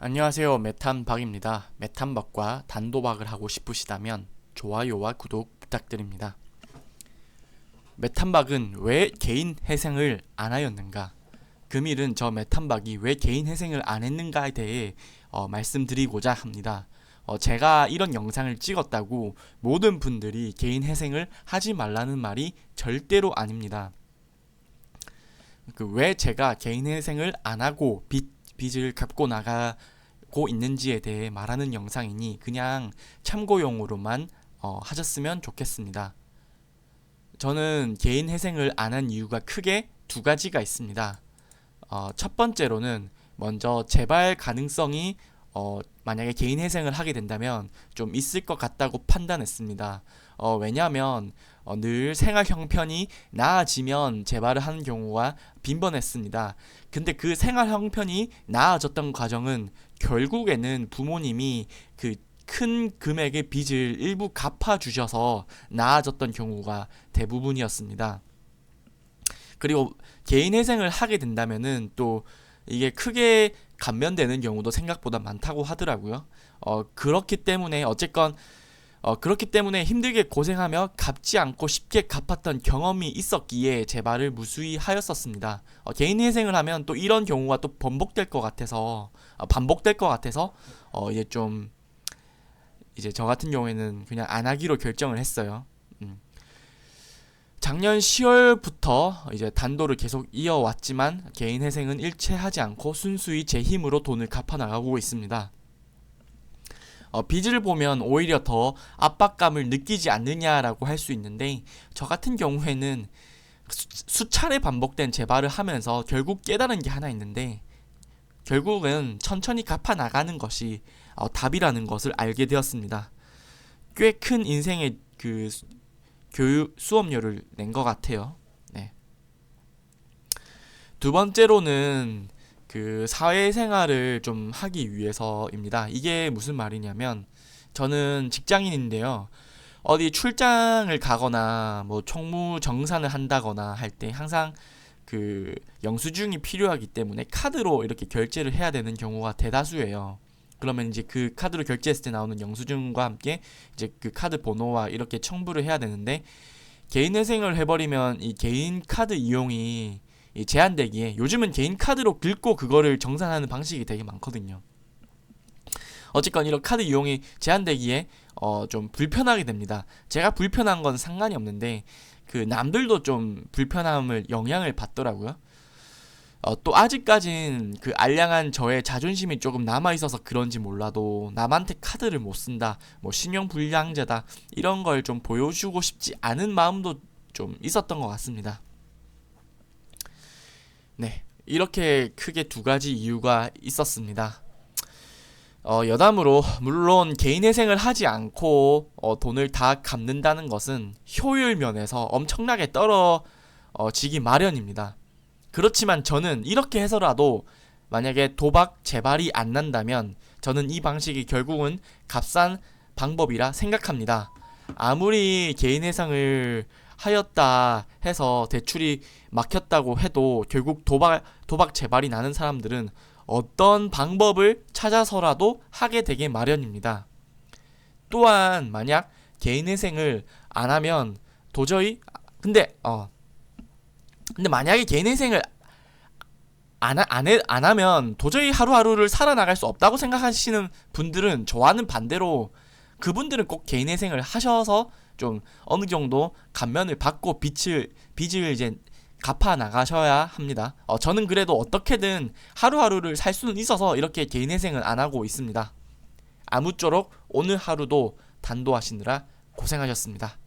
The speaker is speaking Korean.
안녕하세요. 메탄박입니다. 메탄박과 단도박을 하고 싶으시다면 좋아요와 구독 부탁드립니다. 메탄박은 왜 개인 회생을 안 하였는가? 금일은 저 메탄박이 왜 개인 회생을 안 했는가에 대해 말씀드리고자 합니다. 제가 이런 영상을 찍었다고 모든 분들이 개인 회생을 하지 말라는 말이 절대로 아닙니다. 왜 제가 개인 회생을 안 하고 빚을 갚고 나가고 있는지에 대해 말하는 영상이니 그냥 참고용으로만 하셨으면 좋겠습니다. 저는 개인 회생을 안 한 이유가 크게 두 가지가 있습니다. 첫 번째로는 먼저 재발 가능성이 만약에 개인 회생을 하게 된다면 좀 있을 것 같다고 판단했습니다. 왜냐하면 늘 생활 형편이 나아지면 재발을 하는 경우가 빈번했습니다. 근데 그 생활 형편이 나아졌던 과정은 결국에는 부모님이 그 큰 금액의 빚을 일부 갚아주셔서 나아졌던 경우가 대부분이었습니다. 그리고 개인 회생을 하게 된다면은 또 이게 크게 감면되는 경우도 생각보다 많다고 하더라고요. 그렇기 때문에 어쨌건 그렇기 때문에 힘들게 고생하며 갚지 않고 쉽게 갚았던 경험이 있었기에 재발을 무수히 하였었습니다. 개인 회생을 하면 또 이런 경우가 또 반복될 것 같아서 이제 저 같은 경우에는 그냥 안 하기로 결정을 했어요. 작년 10월부터 이제 단도를 계속 이어왔지만 개인 회생은 일체하지 않고 순수히 제 힘으로 돈을 갚아 나가고 있습니다. 빚을 보면 오히려 더 압박감을 느끼지 않느냐라고 할 수 있는데 저 같은 경우에는 수차례 반복된 재발을 하면서 결국 깨달은 게 하나 있는데 결국은 천천히 갚아 나가는 것이 답이라는 것을 알게 되었습니다. 꽤 큰 인생의 그 교육 수업료를 낸 것 같아요. 네. 두 번째로는 그 사회생활을 좀 하기 위해서입니다. 이게 무슨 말이냐면 저는 직장인인데요. 어디 출장을 가거나 뭐 총무 정산을 한다거나 할 때 항상 그 영수증이 필요하기 때문에 카드로 이렇게 결제를 해야 되는 경우가 대다수예요. 그러면 이제 그 카드로 결제했을 때 나오는 영수증과 함께 이제 그 카드 번호와 이렇게 첨부를 해야 되는데 개인 회생을 해버리면 이 개인 카드 이용이 제한되기에 요즘은 개인 카드로 긁고 그거를 정산하는 방식이 되게 많거든요. 어쨌건 이런 카드 이용이 제한되기에 좀 불편하게 됩니다. 제가 불편한 건 상관이 없는데 그 남들도 좀 불편함을 영향을 받더라고요. 또 아직까진 그 알량한 저의 자존심이 조금 남아있어서 그런지 몰라도 남한테 카드를 못 쓴다, 뭐 신용불량자다 이런 걸 좀 보여주고 싶지 않은 마음도 좀 있었던 것 같습니다. 네, 이렇게 크게 두 가지 이유가 있었습니다. 여담으로 물론 개인 회생을 하지 않고 돈을 다 갚는다는 것은 효율 면에서 엄청나게 떨어지기 마련입니다. 그렇지만 저는 이렇게 해서라도 만약에 도박 재발이 안 난다면 저는 이 방식이 결국은 값싼 방법이라 생각합니다. 아무리 개인 회생을 하였다 해서 대출이 막혔다고 해도 결국 도박 재발이 나는 사람들은 어떤 방법을 찾아서라도 하게 되게 마련입니다. 또한 만약 개인 회생을 안 하면 도저히 근데 만약에 개인 회생을 안 하면 도저히 하루하루를 살아나갈 수 없다고 생각하시는 분들은 저와는 반대로 그분들은 꼭 개인 회생을 하셔서 좀 어느 정도 감면을 받고 빚을 이제 갚아 나가셔야 합니다. 저는 그래도 어떻게든 하루하루를 살 수는 있어서 이렇게 개인 회생을 안 하고 있습니다. 아무쪼록 오늘 하루도 단도하시느라 고생하셨습니다.